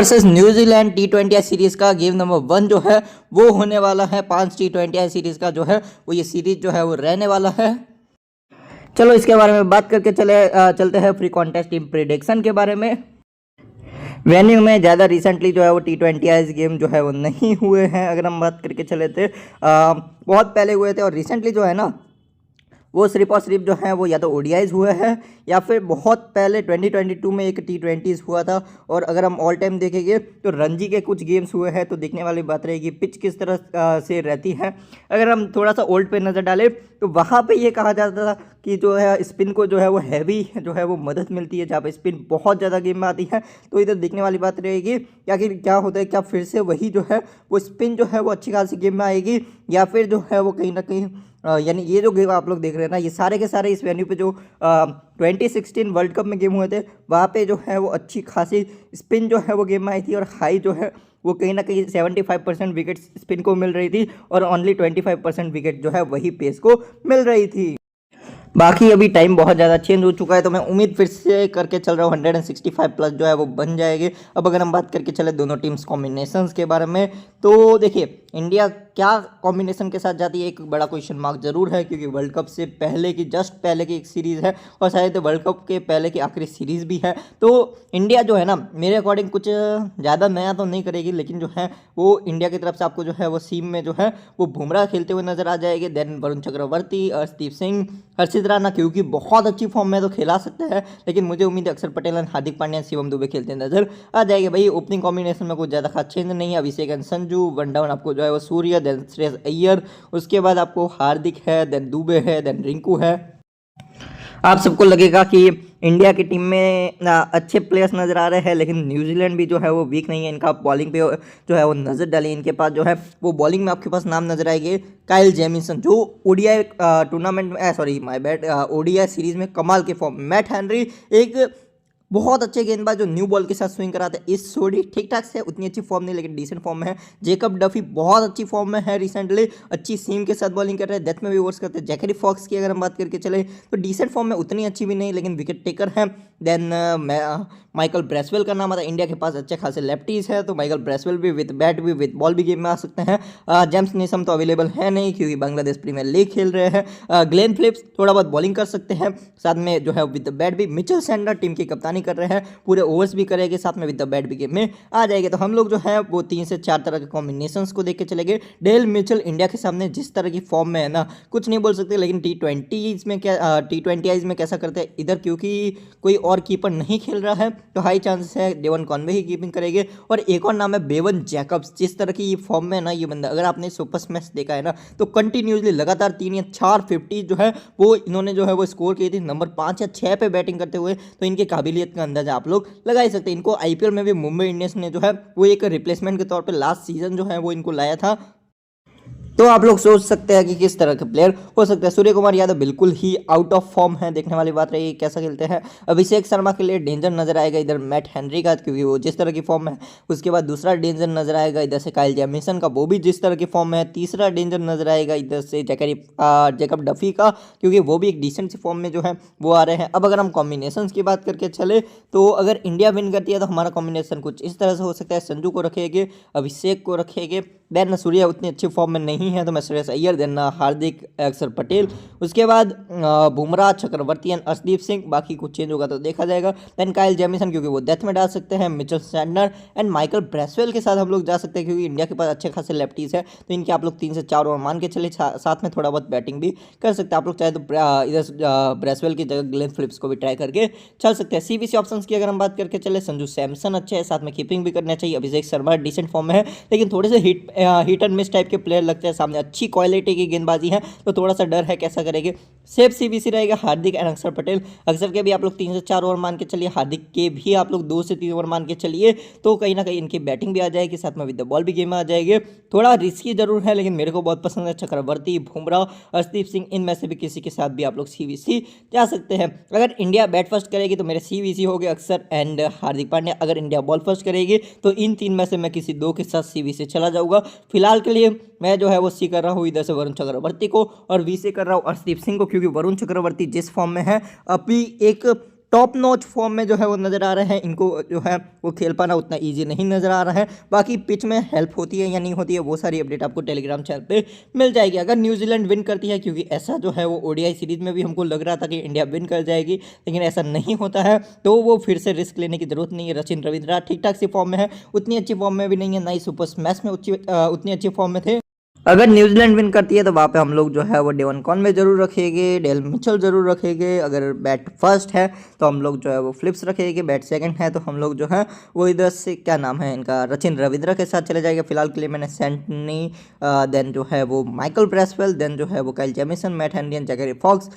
Versus New Zealand T20 series का game number 1 जो है वो होने वाला है। 5 T20 सीरीज़ का जो है वो ये सीरीज़ जो है वो रहने वाला है। चलो इसके बारे में बात करके चलते हैं प्री कॉन्टेस्ट टीम प्रिडिक्शन के बारे में। वेन्यू में ज़्यादा रिसेंटली जो है वो T20 गेम जो है वो नहीं हुए हैं। अगर हम बात करके चले थे बहुत पहले हुए थे, और रिसेंटली जो है ना वो सिर्फ और सिर्फ जो है वो या तो ओडीआईज हुए हैं या फिर बहुत पहले 2022 में एक T20 हुआ था। और अगर हम ऑल टाइम देखेंगे तो रणजी के कुछ गेम्स हुए हैं, तो देखने वाली बात रहेगी पिच किस तरह से रहती है। अगर हम थोड़ा सा ओल्ड पे नज़र डालें तो वहाँ पे ये कहा जाता था कि जो है स्पिन को जो है वो हैवी जो है वो मदद मिलती है, जहाँ पे स्पिन बहुत ज़्यादा गेम में आती है। तो इधर देखने वाली बात रहेगी क्या होता है, क्या फिर से वही जो है वो स्पिन जो है वो अच्छी खासी गेम में आएगी, या फिर जो है वो कहीं ना कहीं यानी ये जो गेम आप लोग देख रहे हैं ना, ये सारे के सारे इस वेन्यू पे जो 2016 वर्ल्ड कप में गेम हुए थे वहाँ पे जो है वो अच्छी खासी स्पिन जो है वो गेम में आई थी, और हाई जो है वो कहीं ना कहीं 75% विकेट स्पिन को मिल रही थी, और ओनली 25% विकेट जो है वही पेस को मिल रही थी। बाकी अभी टाइम बहुत ज़्यादा चेंज हो चुका है, तो मैं उम्मीद फिर से करके चल रहा हूँ 165 प्लस जो है वो बन जाएगी। अब अगर हम बात करके चले दोनों टीम्स कॉम्बिनेशंस के बारे में, तो देखिए इंडिया क्या कॉम्बिनेशन के साथ जाती है, एक बड़ा क्वेश्चन मार्क जरूर है, क्योंकि वर्ल्ड कप से पहले की जस्ट पहले की एक सीरीज़ है, और शायद वर्ल्ड कप के पहले की आखिरी सीरीज़ भी है। तो इंडिया जो है ना मेरे अकॉर्डिंग कुछ ज़्यादा नया तो नहीं करेगी, लेकिन जो है वो इंडिया की तरफ से आपको जो है वो सीम में जो है वो बुमराह खेलते हुए नजर आ जाएंगे। देन वरुण चक्रवर्ती, अर्शदीप सिंह, हर्षित राणा क्योंकि बहुत अच्छी फॉर्म में तो खिला सकते हैं, लेकिन मुझे उम्मीद है अक्षर पटेल, हार्दिक पांड्या, शिवम दुबे खेलते नजर आ जाएंगे। भाई ओपनिंग कॉम्बिनेशन में कुछ ज़्यादा खास चेंज नहीं है। अभिषेक एंड संजू, वन डाउन आपको जो है वो सूर्य, देन श्रेयस अय्यर, उसके बाद आपको हार्दिक है, देन दुबे है, देन रिंकू है। आप सबको लगेगा कि इंडिया की टीम में अच्छे प्लेयर्स नज़र आ रहे हैं, लेकिन न्यूजीलैंड भी जो है वो वीक नहीं है। इनका बॉलिंग पे जो है वो नज़र डाली, इनके पास जो है वो बॉलिंग में आपके पास नाम नज़र आएंगे काइल जेमिसन, जो ओडीआई टूर्नामेंट में sorry my bad ODI series में कमाल के फॉर्म। मैट हेनरी एक बहुत अच्छे गेंदबाज जो न्यू बॉल के साथ स्विंग कराते हैं। इस सोडी ठीक ठाक से उतनी अच्छी फॉर्म नहीं, लेकिन डिसेंट फॉर्म में है। जेकब डफी बहुत अच्छी फॉर्म में है, रिसेंटली अच्छी सीम के साथ बॉलिंग कर रहे हैं, डेथ में भी ओवर्स करते हैं। जैकरी फॉक्स की अगर हम बात करके चले तो डिसेंट फॉर्म में उतनी अच्छी भी नहीं, लेकिन विकेट टेकर है। देन माइकल ब्रेसवेल का नाम आता है। इंडिया के पास अच्छे खासे लेफ्टीज है, तो माइकल ब्रेसवेल भी विद बैट भी विद बॉल भी गेम में आ सकते हैं। जेम्स निसम तो अवेलेबल है नहीं, क्योंकि बांग्लादेश प्रीमियर लीग खेल रहे हैं। ग्लेन फिलिप्स थोड़ा बहुत बॉलिंग कर सकते हैं, साथ में जो है विद बैट भी। मिचेल सैंडर टीम की कप्तानी कर रहे हैं, पूरे ओवर्स भी करेंगे, साथ में विद द बैट भी गेम में आ जाएंगे। तो हम लोग जो है वो 3 से 4 तरह के कॉम्बिनेशंस को देख के चलेंगे। डेल मिचेल इंडिया के सामने जिस तरह की फॉर्म में है ना, कुछ नहीं बोल सकते, लेकिन T20 में कैसा करते हैं इधर, क्योंकि कोई और कीपर नहीं खेल रहा है, तो हाई चांसेस है डेवन कॉनवे ही कीपिंग करेंगे। और एक और नाम है बेवन जैकब्स। जिस तरह की ये फॉर्म में है ना ये बंदा, अगर आपने सुपर स्मैश देखा है ना, तो कंटिन्यूसली लगातार 3 या 4 50 जो है वो इन्होंने जो है वो स्कोर की थी नंबर 5 या 6 पे बैटिंग करते हुए। तो इनकी काबिलियत का अंदाजा आप लोग लगा ही सकते हैं। इनको आईपीएल में भी मुंबई इंडियंस ने जो है वो एक रिप्लेसमेंट के तौर पे लास्ट सीजन जो है वो इनको लाया था। तो आप लोग सोच सकते हैं कि किस तरह के प्लेयर हो सकते हैं। सूर्य कुमार यादव बिल्कुल ही आउट ऑफ फॉर्म है, देखने वाली बात रही कैसा खेलते हैं। अभिषेक शर्मा के लिए डेंजर नजर आएगा इधर मैट हेनरी का, क्योंकि वो जिस तरह की फॉर्म है। उसके बाद दूसरा डेंजर नजर आएगा इधर से काइल जेमिसन का, वो भी जिस तरह की फॉर्म है। तीसरा डेंजर नजर आएगा इधर से जैकब डफी का, क्योंकि वो भी एक डिसेंट सी फॉर्म में जो है वो आ रहे हैं। अब अगर हम कॉम्बिनेशन की बात करके चले, तो अगर इंडिया विन करती है तो हमारा कॉम्बिनेशन कुछ इस तरह से हो सकता है। संजू को रखेंगे, अभिषेक को रखेंगे, देन सूर्य उतनी अच्छी फॉर्म में नहीं है तो मैं श्रेयस अय्यर, देन हार्दिक, अक्षर पटेल, उसके बाद बुमराह, चक्रवर्ती एंड अर्शदीप सिंह। बाकी कुछ चेंज होगा तो देखा जाएगा। देन काइल जेमिसन क्योंकि वो डेथ में डाल सकते हैं, Mitchell Santner and Michael Bracewell के साथ हम लोग जा सकते हैं, क्योंकि इंडिया के पास अच्छे खासे लेफ्टीज है। तो इनके आप लोग 3 से 4 ओवर मान के चले, साथ में थोड़ा बहुत बैटिंग भी कर सकते हैं। आप लोग चाहे तो इधर ब्रेसवेल की जगह ग्लेन फिलिप्स को भी ट्राई करके चल सकते हैं। सीबीसी ऑप्शन की अगर हम बात करके चले, संजू सैमसन अच्छे है, साथ में कीपिंग भी करना चाहिए। अभिषेक शर्मा डिसेंट फॉर्म में है, लेकिन थोड़े से हिट एंड मिस टाइप के प्लेयर लगते हैं सामने। अच्छी क्वालिटी की गेंदबाजी है, तो थोड़ा सा डर है कैसा करेंगे। सेफ सीबीसी रहेगा हार्दिक एंड अक्षर पटेल। अक्षर के भी आप लोग 3 से 4 ओवर मान के चलिए, हार्दिक के भी आप लोग 2 से 3 ओवर मान के चलिए, तो कहीं ना कहीं इनकी बैटिंग भी आ जाएगी, साथ में विद द बॉल भी गेम में आ जाएगी। थोड़ा रिस्की जरूर है, लेकिन मेरे को बहुत पसंद है चक्रवर्ती, बुमराह, अर्शदीप सिंह, इनमें से भी किसी के साथ भी आप लोग सीबीसी जा सकते हैं। अगर इंडिया बैट फर्स्ट करेगी तो मेरे सीबीसी हो गए अक्षर एंड हार्दिक पांड्या। अगर इंडिया बॉल फर्स्ट करेगी तो इन 3 में से मैं किसी 2 के साथ सीबीसी चला जाऊंगा। फिलहाल के लिए मैं जो है वो सी कर रहा हूँ इधर से वरुण चक्रवर्ती को, और वी से कर रहा हूँ अर्शदीप सिंह को, क्योंकि वरुण चक्रवर्ती जिस फॉर्म में है अभी एक टॉप नॉच फॉर्म में जो है वो नज़र आ रहे हैं। इनको जो है वो खेल पाना उतना ईजी नहीं नज़र आ रहा है। बाकी पिच में हेल्प होती है या नहीं होती है वो सारी अपडेट आपको टेलीग्राम चैनल पे मिल जाएगी। अगर न्यूजीलैंड विन करती है, क्योंकि ऐसा जो है वो ओडीआई सीरीज में भी हमको लग रहा था कि इंडिया विन कर जाएगी, लेकिन ऐसा नहीं होता है, तो वो फिर से रिस्क लेने की जरूरत नहीं है। रचिन रविंद्रा ठीक ठाक सी फॉर्म में है, उतनी अच्छी फॉर्म में भी नहीं है, ना ही सुपर स्मैश में उतनी अच्छी फॉर्म में थे। अगर न्यूजीलैंड विन करती है तो वहाँ पे हम लोग जो है वो डेवन कॉनवे जरूर रखेंगे, डेल मिचेल जरूर रखेंगे। अगर बैट फर्स्ट है तो हम लोग जो है वो फ्लिप्स रखेंगे, बैट सेकंड है तो हम लोग जो है वो इधर से क्या नाम है इनका, रचिन रविंद्रा के साथ चले जाएगा। फिलहाल के लिए मैंने सेंटनी, देन जो है वो माइकल ब्रेसवेल, देन जो है वो Kyle Jamieson, Matt Henry and Zakary Foulkes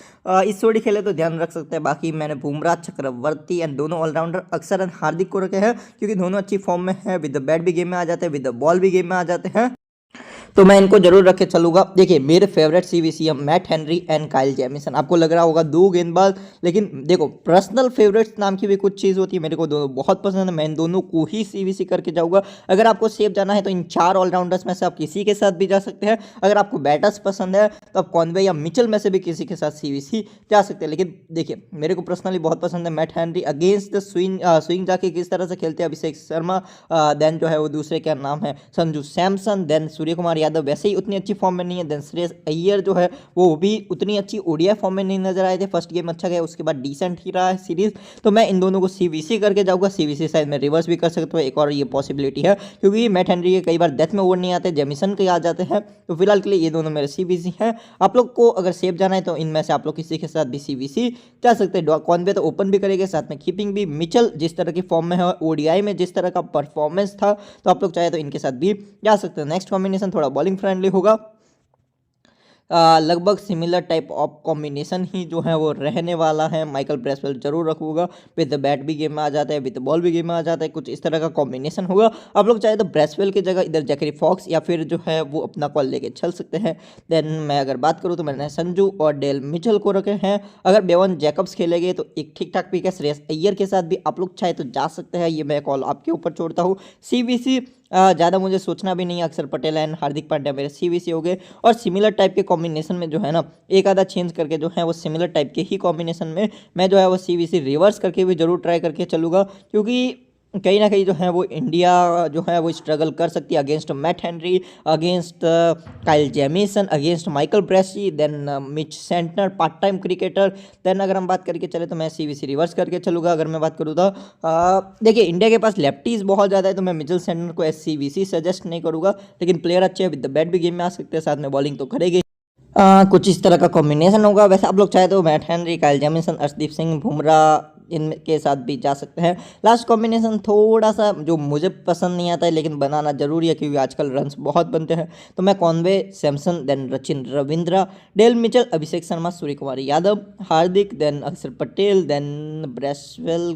इस जोड़ी खेले तो ध्यान रख सकते हैं। बाकी मैंने बुमराह, चक्रवर्ती एंड दोनों ऑलराउंडर अक्सर एंड हार्दिक को रखे हैं, क्योंकि दोनों अच्छी फॉर्म में है। विद द बैट भी गेम में आ जाते हैं, विद द बॉल भी गेम में आ जाते हैं, तो मैं इनको जरूर रख के चलूंगा। देखिए मेरे फेवरेट सीवीसी है mat Henry and Kyle Jameson. आपको लग रहा होगा दो गेंदबाज, लेकिन देखो पर्सनल फेवरेट्स नाम की भी कुछ चीज़ होती है। मेरे को दोनों बहुत पसंद है, मैं इन दोनों को ही सीवीसी करके जाऊंगा। अगर आपको सेफ जाना है तो इन 4 ऑलराउंडर्स में से आप किसी के साथ भी जा सकते हैं। अगर आपको बैटर्स पसंद है तो आप कॉनवे या मिचेल में से भी किसी के साथ सीवीसी जा सकते हैं। लेकिन देखिए मेरे को पर्सनली बहुत पसंद है mat Henry against the swing जाके किस तरह से खेलते हैं अभिषेक शर्मा, देन जो है वो दूसरे क्या नाम है संजू सैमसन, देन सूर्य कुमार यादव वैसे ही उतनी अच्छी फॉर्म में नहीं है। देन श्रेयस अय्यर जो है वो भी उतनी अच्छी ओडीआई फॉर्म में नहीं नजर आए थे। फर्स्ट गेम अच्छा गया, उसके बाद डिसेंट ही रहा है सीरीज, तो मैं इन दोनों को सीवीसी करके जाऊंगा। सीवीसी शायद मैं रिवर्स भी कर सकता हूँ, एक और ये पॉसिबिलिटी है, क्योंकि मैट हेनरी के कई बार डेथ में ओवर नहीं आते, जेमिसन के आ जाते हैं। तो फिलहाल के लिए ये दोनों मेरे सीवीसी हैं। आप लोग को अगर सेफ जाना है तो इनमें से आप लोग किसी के साथ भी सीवीसी जा सकते हैं। कॉनवे तो ओपन भी करेंगे, साथ में कीपिंग भी। मिचेल जिस तरह की फॉर्म में है, ओडीआई में जिस तरह का परफॉर्मेंस था, तो आप लोग चाहे तो इनके साथ भी जा सकते हैं। नेक्स्ट कॉम्बिनेशन थोड़ा बॉलिंग फ्रेंडली होगा, लगभग सिमिलर टाइप ऑफ कॉम्बिनेशन ही जो है वो रहने वाला है। माइकल ब्रेसवेल जरूर रखूंगा, विद द बैट भी गेम में आ जाता है, विद द बॉल भी गेम में आ जाता है, कुछ इस तरह का कॉम्बिनेशन होगा। आप लोग चाहे तो ब्रेसवेल की जगह इधर जैकरी फॉक्स या फिर जो है वो अपना कॉल लेके चल सकते हैं। देन मैं अगर बात करूँ तो मैंने संजू और डेल मिचेल को रखे हैं। अगर बेवन जैकब्स खेलेंगे तो एक ठीक ठाक पिक है। श्रेयस अय्यर के साथ भी आप लोग चाहे तो जा सकते हैं, ये मैं कॉल आपके ऊपर छोड़ता हूँ। सीवीसी ज़्यादा मुझे सोचना भी नहीं है, अक्षर पटेल एंड हार्दिक पांड्या मेरे सीवीसी हो गए। और सिमिलर टाइप के कॉम्बिनेशन में जो है ना एक आधा चेंज करके जो है वो सिमिलर टाइप के ही कॉम्बिनेशन में मैं जो है वो सीवीसी रिवर्स करके भी जरूर ट्राई करके चलूँगा, क्योंकि कहीं ना कहीं जो है वो इंडिया जो है वो स्ट्रगल कर सकती है against Matt Henry, against Kyle Jamieson, against Michael Bracewell, then Mitch Santner part time cricketer. Then अगर हम बात करके चले तो मैं सीवीसी रिवर्स करके चलूँगा। अगर मैं बात करूँ तो देखिए इंडिया के पास लेफ्टीज बहुत ज़्यादा है, तो मैं मिचेल सेंटनर को एस सीवीसी सजेस्ट नहीं करूँगा, लेकिन प्लेयर अच्छे हैं, विद द बैट भी गेम में आ सकते हैं, साथ में बॉलिंग तो करेंगे। कुछ इस तरह का कॉम्बिनेशन होगा। वैसे आप लोग चाहे तो mat Henry, Kyle Jameson, Arshdeep Singh, Bumrah इनके साथ भी जा सकते हैं। लास्ट कॉम्बिनेशन थोड़ा सा जो मुझे पसंद नहीं आता है, लेकिन बनाना जरूरी है क्योंकि आजकल रन्स बहुत बनते हैं, तो मैं Conway, Samson, then Rachin Ravindra, Daryl Mitchell, Abhishek Sharma, Suryakumar Yadav, Hardik, then Akshar Patel, then Bracewell,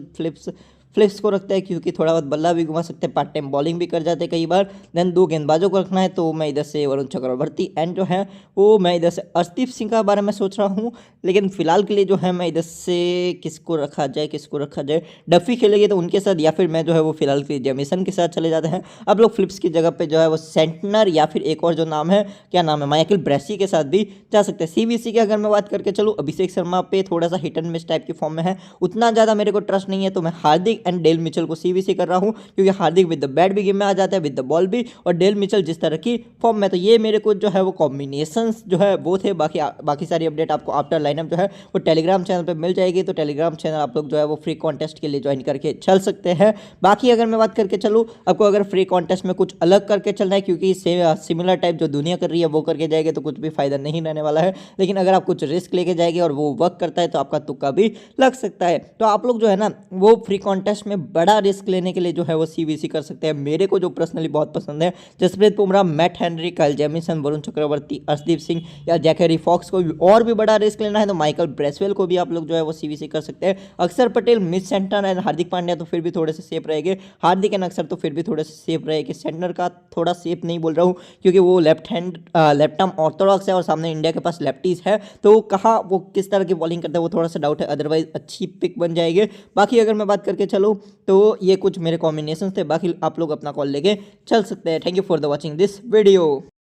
flips को रखता है क्योंकि थोड़ा बहुत बल्ला भी घुमा सकते हैं, पार्ट टाइम बॉलिंग भी कर जाते हैं कई बार। देन 2 गेंदबाजों को रखना है, तो मैं इधर से वरुण चक्रवर्ती एंड जो है वो मैं इधर से अर्शदीप सिंह का बारे में सोच रहा हूँ। लेकिन फिलहाल के लिए जो है मैं इधर से किसको रखा जाए, डफी खेलेंगे तो उनके साथ, या फिर मैं जो है वो फिलहाल के जेमिसन के साथ चले जाते हैं। आप लोग फ्लिप्स की जगह पे जो है वो सेंटनर या फिर एक और जो नाम है, क्या नाम है, माइकल ब्रेसी के साथ भी जा सकते हैं। सीवीसी की अगर मैं बात करके चलूँ, अभिषेक शर्मा पे थोड़ा सा हिट एंड मिस टाइप की फॉर्म में है, उतना ज़्यादा मेरे को ट्रस्ट नहीं है, तो मैं हार्दिक एंड डेल मिचेल को सीवीसी कर रहा हूं, क्योंकि हार्दिक विद द बैट भी गेम में आ जाता है, विद द बॉल भी, और डेल मिचेल जिस तरह की फॉर्म में, तो ये मेरे को जो है वो कॉम्बिनेशंस जो है वो थे। बाकी सारी अपडेट आपको आफ्टर लाइनअप जो है वो टेलीग्राम चैनल पे मिल जाएगी, तो टेलीग्राम चैनल आप लोग जो है वो फ्री कॉन्टेस्ट के लिए ज्वाइन करके चल सकते हैं। बाकी अगर मैं बात करके चलूँ, आपको अगर फ्री कॉन्टेस्ट में कुछ अलग करके चलना है, क्योंकि सिमिलर टाइप जो दुनिया कर रही है वो करके जाएगी तो कुछ भी फायदा नहीं रहने वाला है, लेकिन अगर आप कुछ रिस्क लेके जाएंगे और वो वर्क करता है तो आपका तुक्का भी लग सकता है। तो आप लोग जो है ना वो फ्री कॉन्टेस्ट में बड़ा रिस्क लेने के लिए जो है वो सीवीसी कर सकते हैं। मेरे को जो पर्सनली बहुत पसंद है, Jasprit Bumrah, Matt Henry, Kyle Jamieson, Varun Chakravarthy, Arshdeep Singh या जैकरी फॉक्स को और भी बड़ा रिस्क लेना है तो माइकल ब्रेसवेल को भी आप लोग जो है वो सीवीसी कर सकते हैं। अक्षर Patel, Mitch centre and Hardik Pandya तो फिर भी थोड़े से सेफ रहेंगे। हार्दिक एंड अक्षर तो फिर भी थोड़े से सेफ रहेंगे। सेंटर का थोड़ा सेफ नहीं बोल रहा हूँ, क्योंकि वो लेफ्ट आर्म ऑर्थोडॉक्स है और सामने इंडिया के पास लेफ्टीज है, तो कहाँ वो किस तरह की बॉलिंग करता है वो थोड़ा सा डाउट है, अदरवाइज अच्छी पिक बन जाएगी। बाकी अगर मैं बात करके चलूँ तो ये कुछ मेरे कॉम्बिनेशन थे, बाकी आप लोग अपना कॉल लेके चल सकते हैं। Thank you for the watching this video.